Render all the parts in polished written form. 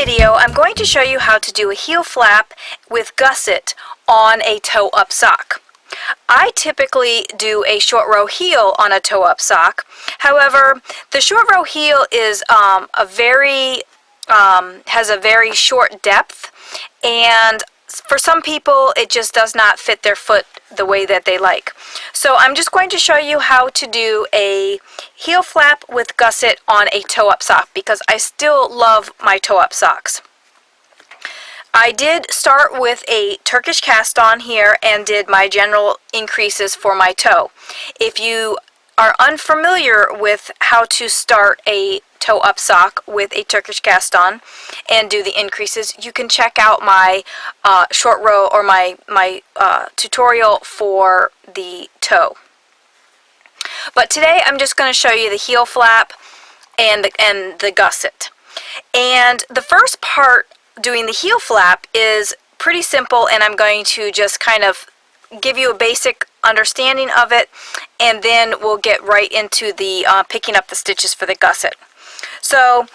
video, I'm going to show you how to do a heel flap with gusset on a toe-up sock. I typically do a short row heel on a toe-up sock. However, the short row heel is has a very short depth, and for some people it just does not fit their foot the way that they like. So I'm just going to show you how to do a heel flap with gusset on a toe-up sock, because I still love my toe-up socks. I did start with a Turkish cast on here and did my general increases for my toe. If you are unfamiliar with how to start a toe-up sock with a Turkish cast on and do the increases, you can check out my short row or my tutorial for the toe. But today I'm just going to show you the heel flap and the gusset. And the first part, doing the heel flap, is pretty simple, and I'm going to just kind of give you a basic understanding of it, and then we'll get right into the picking up the stitches for the gusset. So,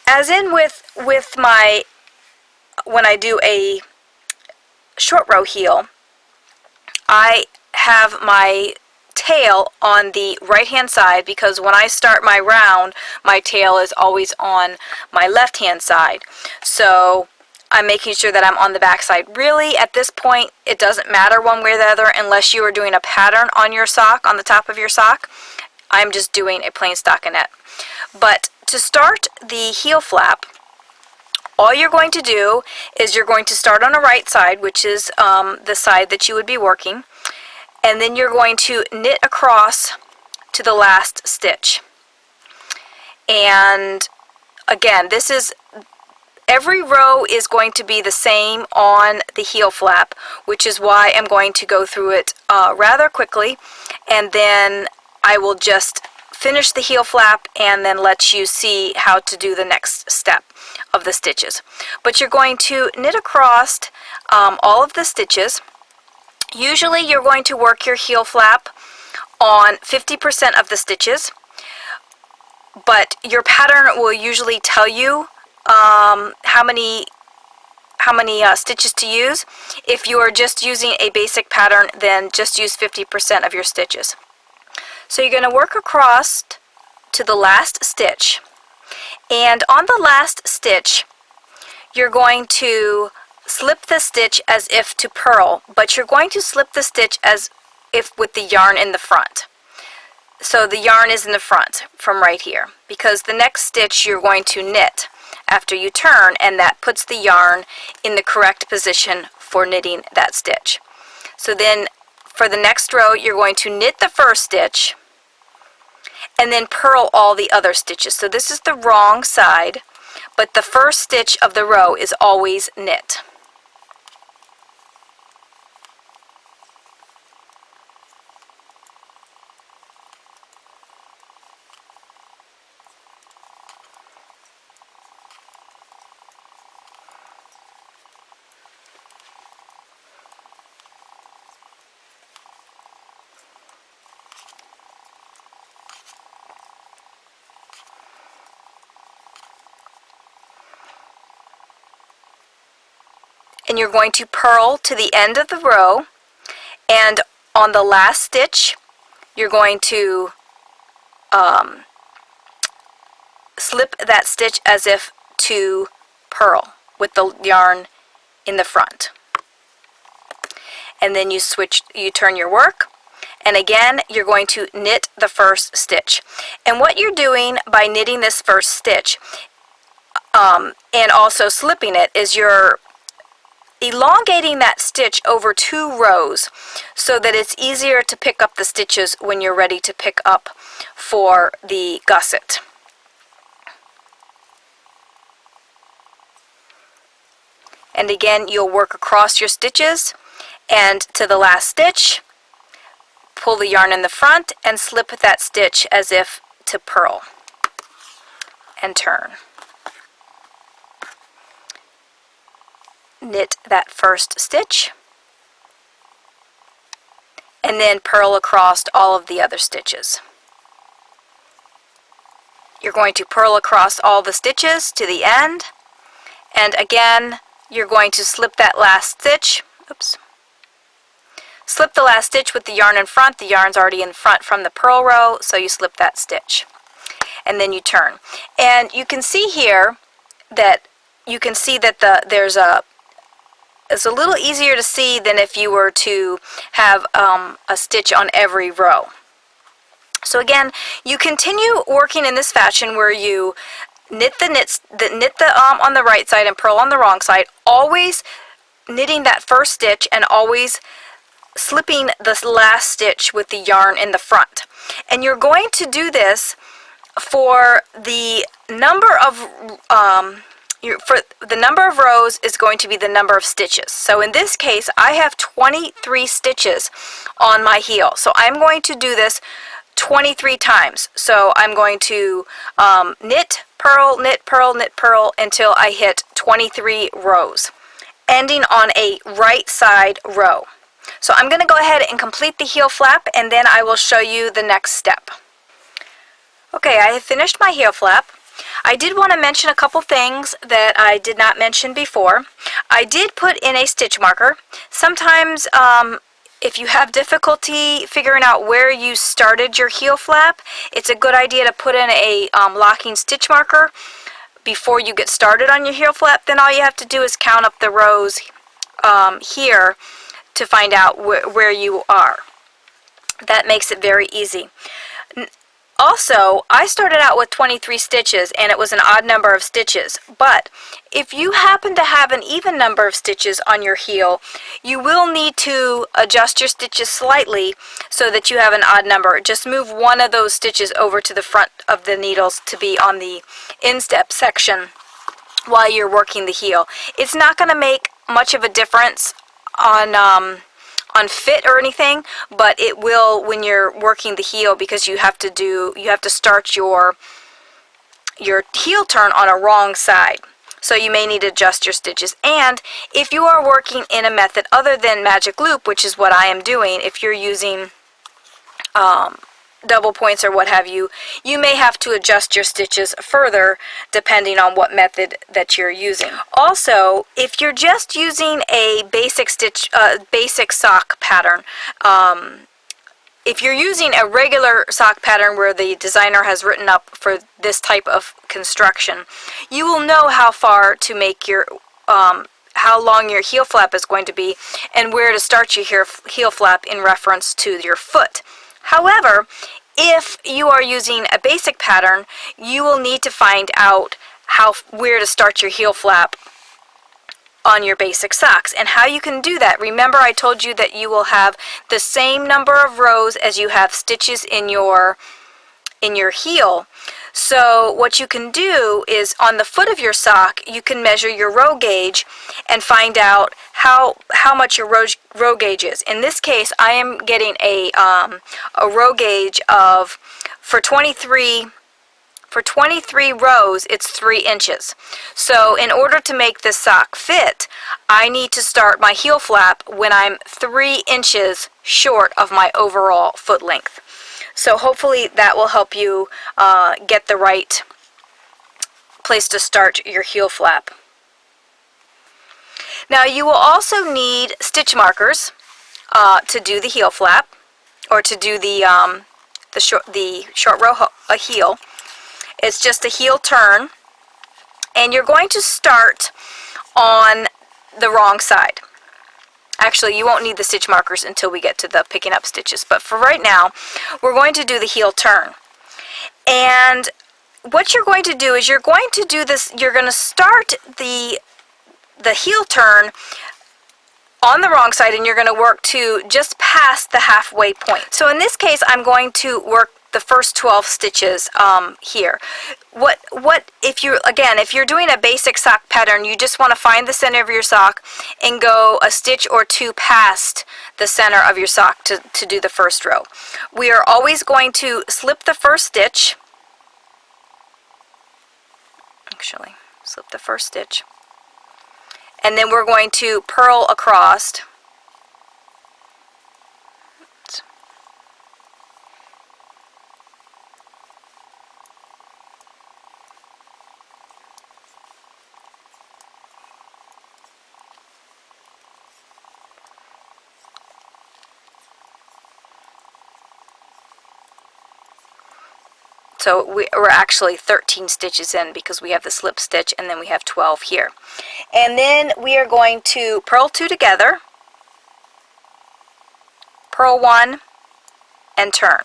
as in with my, when I do a short row heel, I have my tail on the right hand side, because when I start my round, my tail is always on my left hand side. So I'm making sure that I'm on the back side. Really, at this point, it doesn't matter one way or the other unless you are doing a pattern on your sock, on the top of your sock. I'm just doing a plain stockinette. But to start the heel flap, all you're going to do is you're going to start on the right side, which is the side that you would be working, and then you're going to knit across to the last stitch. And again, this is, every row is going to be the same on the heel flap, which is why I'm going to go through it rather quickly, and then I will just finish the heel flap and then let you see how to do the next step of the stitches. But you're going to knit across all of the stitches. Usually you're going to work your heel flap on 50% of the stitches, but your pattern will usually tell you how many stitches to use. If you are just using a basic pattern, then just use 50% of your stitches. So you're going to work across to the last stitch, and on the last stitch you're going to slip the stitch as if to purl, but you're going to slip the stitch as if with the yarn in the front. So the yarn is in the front from right here, because the next stitch you're going to knit after you turn, and that puts the yarn in the correct position for knitting that stitch. So then for the next row you're going to knit the first stitch and then purl all the other stitches. So this is the wrong side, but the first stitch of the row is always knit. And you're going to purl to the end of the row, and on the last stitch you're going to slip that stitch as if to purl with the yarn in the front. And then you turn your work, and again you're going to knit the first stitch. And what you're doing by knitting this first stitch and also slipping it is you're elongating that stitch over 2 rows so that it's easier to pick up the stitches when you're ready to pick up for the gusset. And again, you'll work across your stitches and to the last stitch, pull the yarn in the front and slip that stitch as if to purl and turn. Knit that first stitch and then purl across all of the other stitches. You're going to purl across all the stitches to the end And again, you're going to slip that last stitch. Oops. Slip the last stitch with the yarn in front. The yarn's already in front from the purl row, so you slip that stitch. And then you turn. And you can see here that it's a little easier to see than if you were to have a stitch on every row. So again, you continue working in this fashion where you knit the on the right side and purl on the wrong side, always knitting that first stitch and always slipping the last stitch with the yarn in the front. And you're going to do this for the number of rows is going to be the number of stitches. So in this case, I have 23 stitches on my heel. So I'm going to do this 23 times. So I'm going to knit, purl, knit, purl, knit, purl until I hit 23 rows, ending on a right side row. So I'm going to go ahead and complete the heel flap, and then I will show you the next step. Okay, I have finished my heel flap. I did want to mention a couple things that I did not mention before. I did put in a stitch marker. Sometimes if you have difficulty figuring out where you started your heel flap, it's a good idea to put in a locking stitch marker before you get started on your heel flap. Then all you have to do is count up the rows here to find out where you are. That makes it very easy. Also, I started out with 23 stitches and it was an odd number of stitches, but if you happen to have an even number of stitches on your heel, you will need to adjust your stitches slightly so that you have an odd number. Just move one of those stitches over to the front of the needles to be on the instep section while you're working the heel. It's not going to make much of a difference on fit or anything, but it will when you're working the heel, because you have to start your heel turn on a wrong side. So you may need to adjust your stitches. And if you are working in a method other than magic loop, which is what I am doing, if you're using double points or what have you, you may have to adjust your stitches further depending on what method that you're using. Also, if you're just using a basic sock pattern, if you're using a regular sock pattern where the designer has written up for this type of construction, you will know how far to make your how long your heel flap is going to be and where to start your heel flap in reference to your foot. However, if you are using a basic pattern, you will need to find out where to start your heel flap on your basic socks. And how you can do that, remember I told you that you will have the same number of rows as you have stitches in your heel. So what you can do is on the foot of your sock, you can measure your row gauge and find out how much your row gauge is. In this case, I am getting a row gauge of, for 23 rows, it's 3 inches. So in order to make this sock fit, I need to start my heel flap when I'm 3 inches short of my overall foot length. So hopefully that will help you get the right place to start your heel flap. Now you will also need stitch markers to do the heel flap, or to do the short row heel. It's just a heel turn, and you're going to start on the wrong side. Actually, you won't need the stitch markers until we get to the picking up stitches, but for right now, we're going to do the heel turn. And what you're going to do is you're going to start the heel turn on the wrong side, and you're going to work to just past the halfway point. So in this case, I'm going to work the first 12 stitches here. If you're doing a basic sock pattern, you just want to find the center of your sock and go a stitch or two past the center of your sock to do the first row. We are always going to slip the first stitch. Actually, slip the first stitch. And then we're going to purl across. So we're actually 13 stitches in because we have the slip stitch and then we have 12 here. And then we are going to purl 2 together, purl 1, and turn.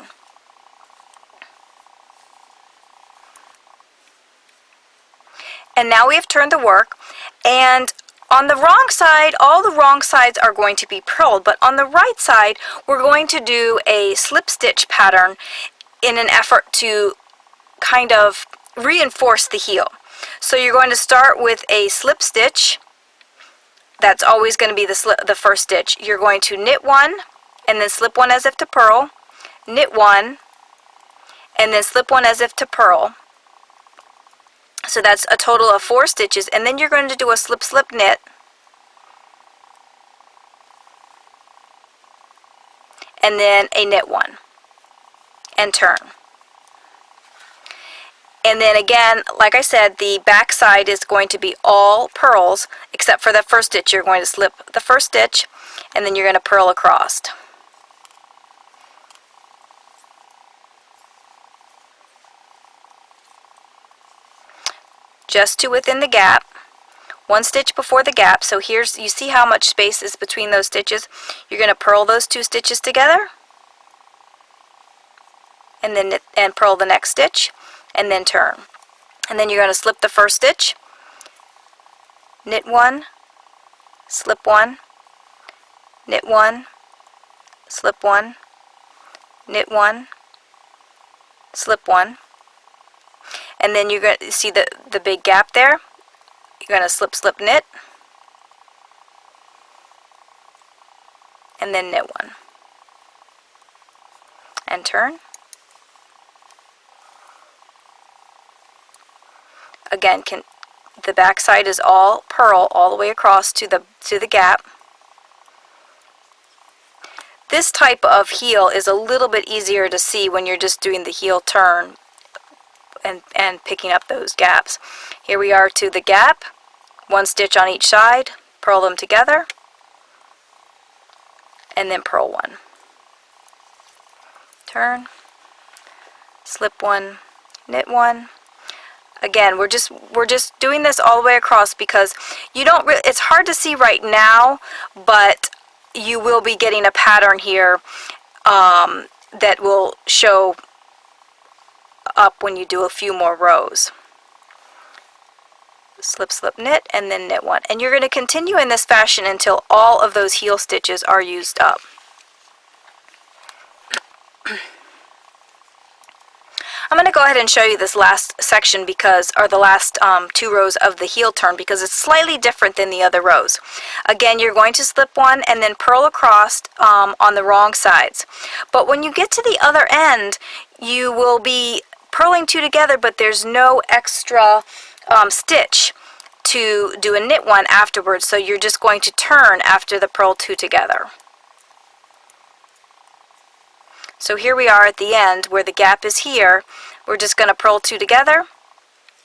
And now we have turned the work, and on the wrong side, all the wrong sides are going to be purled, but on the right side, we're going to do a slip stitch pattern in an effort to kind of reinforce the heel. So you're going to start with a slip stitch. That's always going to be the first stitch. You're going to knit 1, and then slip 1 as if to purl, knit 1, and then slip 1 as if to purl. So that's a total of 4 stitches, and then you're going to do a slip slip knit, and then a knit 1 and turn. And then again, like I said, the back side is going to be all purls except for the first stitch. You're going to slip the first stitch and then you're going to purl across. Just to within the gap, 1 stitch before the gap. So here's, you see how much space is between those stitches. You're going to purl those 2 stitches together and then purl the next stitch and then turn. And then you're going to slip the first stitch, knit 1, slip 1, knit 1, slip 1, knit 1, slip 1. And then you're going to see the big gap there. You're going to slip slip knit and then knit 1 and turn. Again, the back side is all purl all the way across to the gap. This type of heel is a little bit easier to see when you're just doing the heel turn and picking up those gaps. Here we are to the gap, 1 stitch on each side, purl them together, and then purl 1. Turn, slip 1, knit 1. Again, we're just doing this all the way across because you don't it's hard to see right now, but you will be getting a pattern here that will show up when you do a few more rows. Slip slip knit and then knit 1, and you're going to continue in this fashion until all of those heel stitches are used up. I'm going to go ahead and show you this last section or the last 2 rows of the heel turn because it's slightly different than the other rows. Again, you're going to slip 1 and then purl across on the wrong sides. But when you get to the other end, you will be purling 2 together, but there's no extra stitch to do a knit 1 afterwards, so you're just going to turn after the purl 2 together. So here we are at the end where the gap is here. We're just going to purl 2 together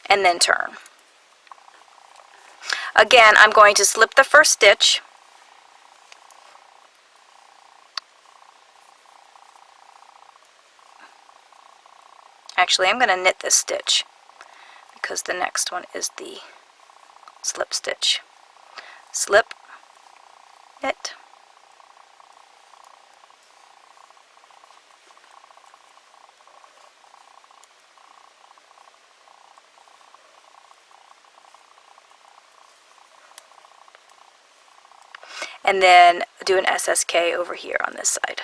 and then turn. Again, I'm going to slip the first stitch, actually I'm going to knit this stitch because the next one is the slip stitch. Slip, knit, and then do an SSK over here on this side.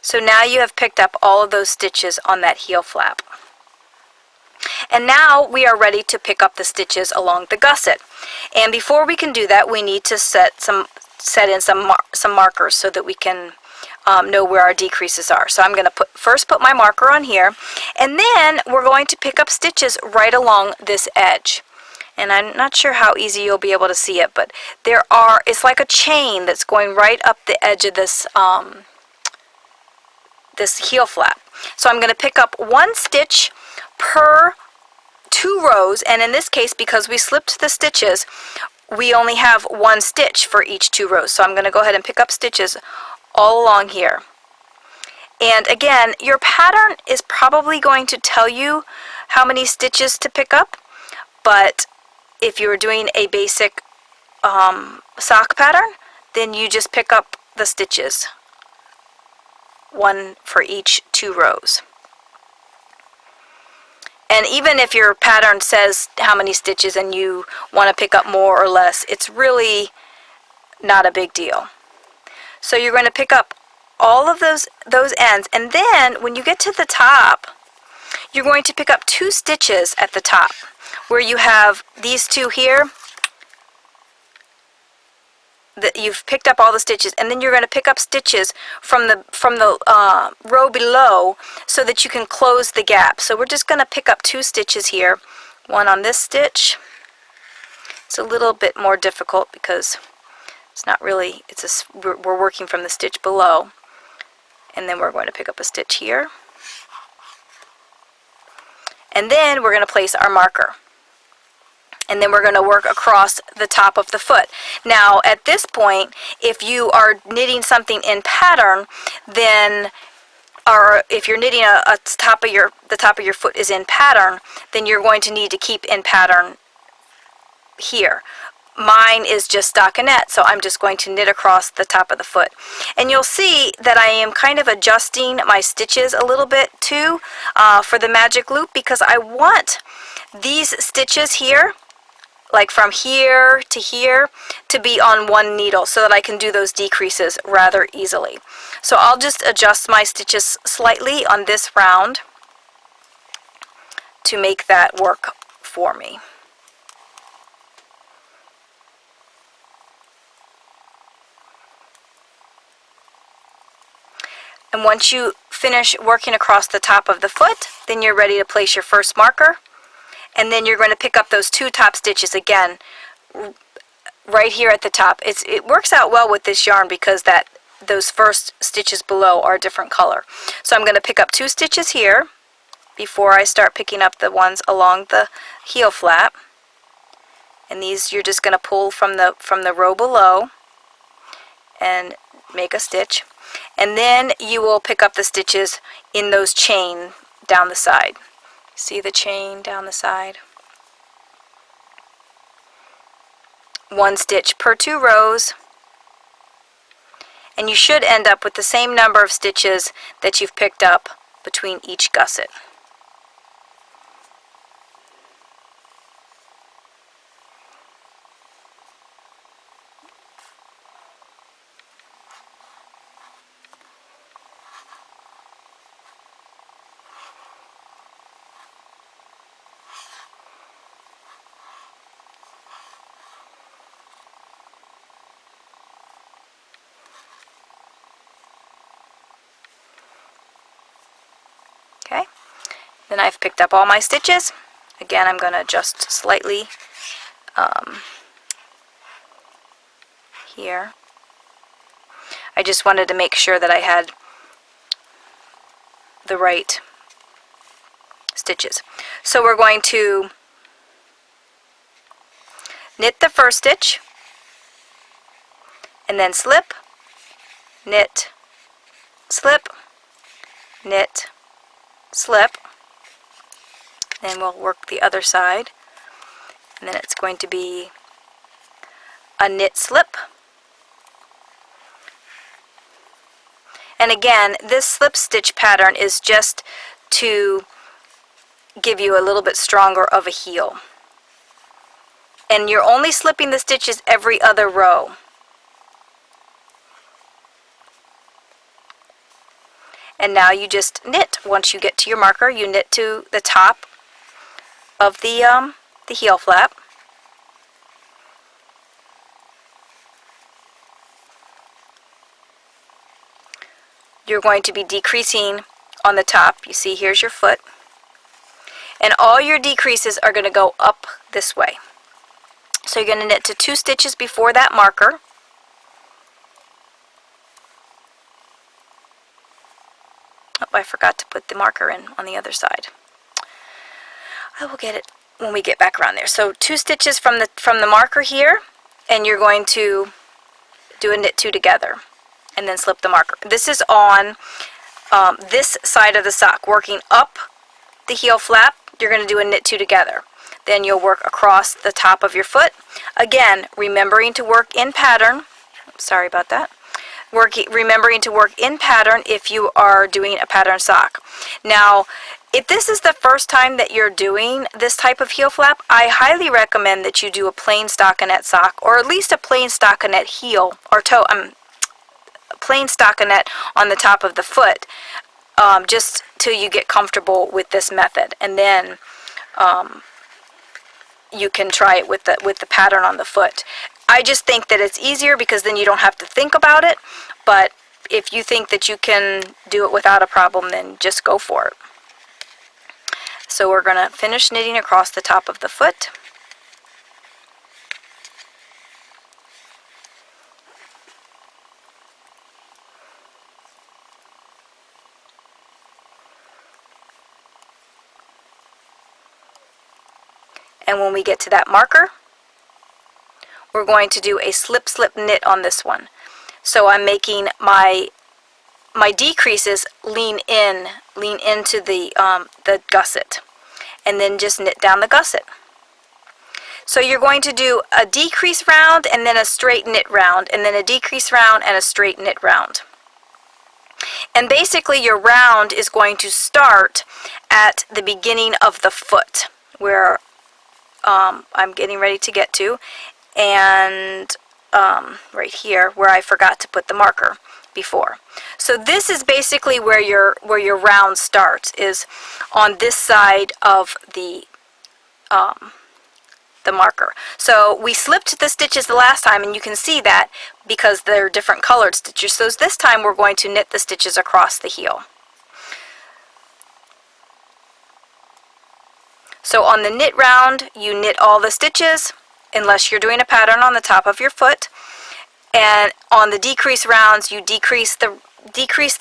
So now you have picked up all of those stitches on that heel flap. And now we are ready to pick up the stitches along the gusset. And before we can do that, we need to set in some markers so that we can know where our decreases are. So I'm going to first put my marker on here, and then we're going to pick up stitches right along this edge. And I'm not sure how easy you'll be able to see it, but it's like a chain that's going right up the edge of this this heel flap. So I'm going to pick up 1 stitch per 2 rows, and in this case, because we slipped the stitches, we only have 1 stitch for each 2 rows. So I'm going to go ahead and pick up stitches all along here. And again, your pattern is probably going to tell you how many stitches to pick up, but if you're doing a basic sock pattern, then you just pick up the stitches, one for each 2 rows. And even if your pattern says how many stitches and you want to pick up more or less, it's really not a big deal. So you're going to pick up all of those ends, and then when you get to the top, you're going to pick up 2 stitches at the top where you have these 2 here. That you've picked up all the stitches, and then you're going to pick up stitches from the row below so that you can close the gap. So we're just going to pick up 2 stitches here, one on this stitch. It's a little bit more difficult because it's not really, we're working from the stitch below, and then we're going to pick up a stitch here, and then we're going to place our marker. And then we're going to work across the top of the foot. Now, at this point, if you are knitting something in pattern, then, or if you're knitting the top of your foot is in pattern, then you're going to need to keep in pattern here. Mine is just stockinette, so I'm just going to knit across the top of the foot. And you'll see that I am kind of adjusting my stitches a little bit too for the magic loop, because I want these stitches here, like from here to here, to be on one needle so that I can do those decreases rather easily. So I'll just adjust my stitches slightly on this round to make that work for me. And once you finish working across the top of the foot, then you're ready to place your first marker. And then you're going to pick up those 2 top stitches again, right here at the top. It works out well with this yarn because those first stitches below are a different color. So I'm going to pick up 2 stitches here before I start picking up the ones along the heel flap. And these you're just going to pull from the row below and make a stitch. And then you will pick up the stitches in those chain down the side. See the chain down the side? 1 stitch per 2 rows. And you should end up with the same number of stitches that you've picked up between each gusset. Okay, then I've picked up all my stitches. Again, I'm going to adjust slightly here. I just wanted to make sure that I had the right stitches. So we're going to knit the first stitch, and then slip, knit, slip, knit, slip. Then we'll work the other side, and then it's going to be a knit slip. And again, this slip stitch pattern is just to give you a little bit stronger of a heel. And you're only slipping the stitches every other row. And now you just knit. Once you get to your marker, you knit to the top of the heel flap. You're going to be decreasing on the top. You see, here's your foot. And all your decreases are going to go up this way. So you're going to knit to 2 stitches before that marker. Oh, I forgot to put the marker in on the other side. I will get it when we get back around there. So 2 stitches from the marker here, and you're going to do a knit 2 together, and then slip the marker. This is on this side of the sock, working up the heel flap. You're going to do a knit 2 together. Then you'll work across the top of your foot. Again, remembering to work in pattern. Sorry about that. Remembering to work in pattern if you are doing a pattern sock. Now, if this is the first time that you're doing this type of heel flap, I highly recommend that you do a plain stockinette sock, or at least a plain stockinette heel or toe, plain stockinette on the top of the foot, just till you get comfortable with this method, and then you can try it with the pattern on the foot. I just think that it's easier because then you don't have to think about it, but if you think that you can do it without a problem, then just go for it. So we're going to finish knitting across the top of the foot. And when we get to that marker, we're going to do a slip knit on this one. So I'm making my decreases lean into the gusset, and then just knit down the gusset. So you're going to do a decrease round and then a straight knit round, and then a decrease round and a straight knit round. And basically your round is going to start at the beginning of the foot, where I'm getting ready to get to, and right here where I forgot to put the marker before. So this is basically where your round starts, is on this side of the marker. So we slipped the stitches the last time, and you can see that because they're different colored stitches. So this time we're going to knit the stitches across the heel. So on the knit round, you knit all the stitches, unless you're doing a pattern on the top of your foot. And on the decrease rounds, you decrease the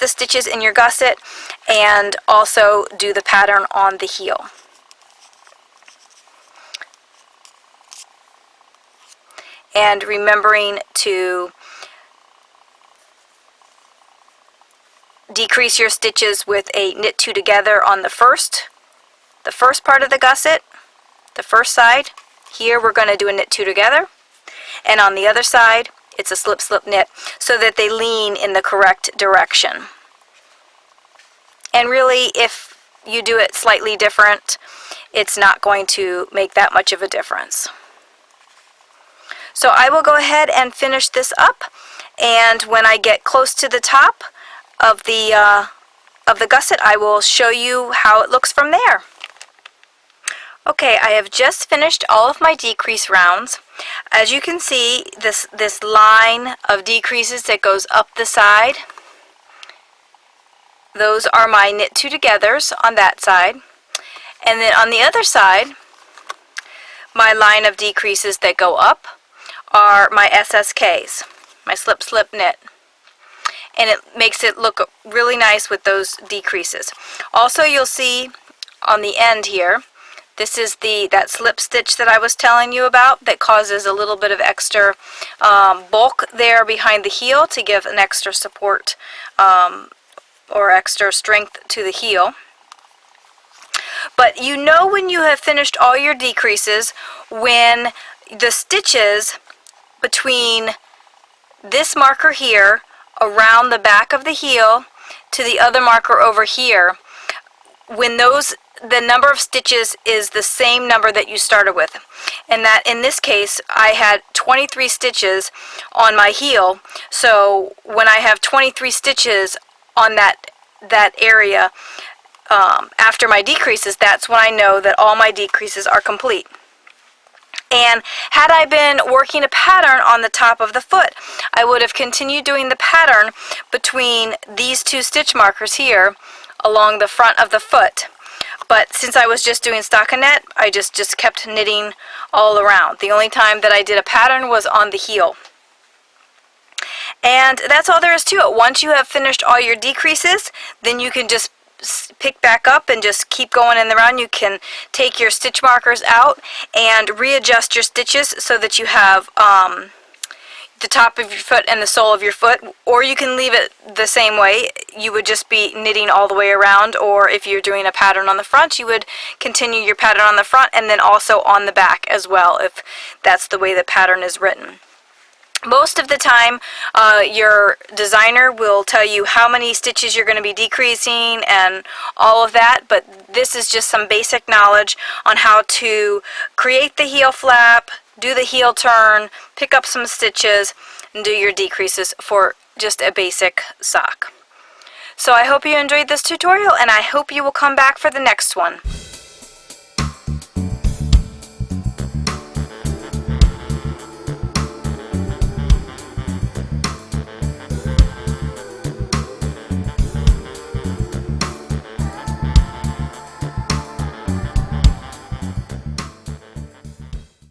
stitches in your gusset, and also do the pattern on the heel. And remembering to decrease your stitches with a knit 2 together on the first part of the gusset, the first side. Here we're going to do a knit 2 together, and on the other side it's a slip knit, so that they lean in the correct direction. And really, if you do it slightly different, it's not going to make that much of a difference. So I will go ahead and finish this up, and when I get close to the top of the gusset, I will show you how it looks from there. Okay, I have just finished all of my decrease rounds. As you can see, this line of decreases that goes up the side, those are my knit 2 togethers on that side. And then on the other side, my line of decreases that go up are my SSKs, my slip knit. And it makes it look really nice with those decreases. Also, you'll see on the end here, this is that slip stitch that I was telling you about that causes a little bit of extra bulk there behind the heel to give an extra support or extra strength to the heel. But you know when you have finished all your decreases, when the stitches between this marker here around the back of the heel to the other marker over here, when the number of stitches is the same number that you started with, and that in this case I had 23 stitches on my heel. So when I have 23 stitches on that area after my decreases, that's when I know that all my decreases are complete. And had I been working a pattern on the top of the foot, I would have continued doing the pattern between these two stitch markers here along the front of the foot. But since I was just doing stockinette, I just kept knitting all around. The only time that I did a pattern was on the heel. And that's all there is to it. Once you have finished all your decreases, then you can just pick back up and just keep going in the round. You can take your stitch markers out and readjust your stitches so that you have the top of your foot and the sole of your foot, or you can leave it the same way. You would just be knitting all the way around, or if you're doing a pattern on the front, you would continue your pattern on the front and then also on the back as well, if that's the way the pattern is written. Most of the time, your designer will tell you how many stitches you're going to be decreasing and all of that, but this is just some basic knowledge on how to create the heel flap, do the heel turn, pick up some stitches, and do your decreases for just a basic sock. So I hope you enjoyed this tutorial, and I hope you will come back for the next one.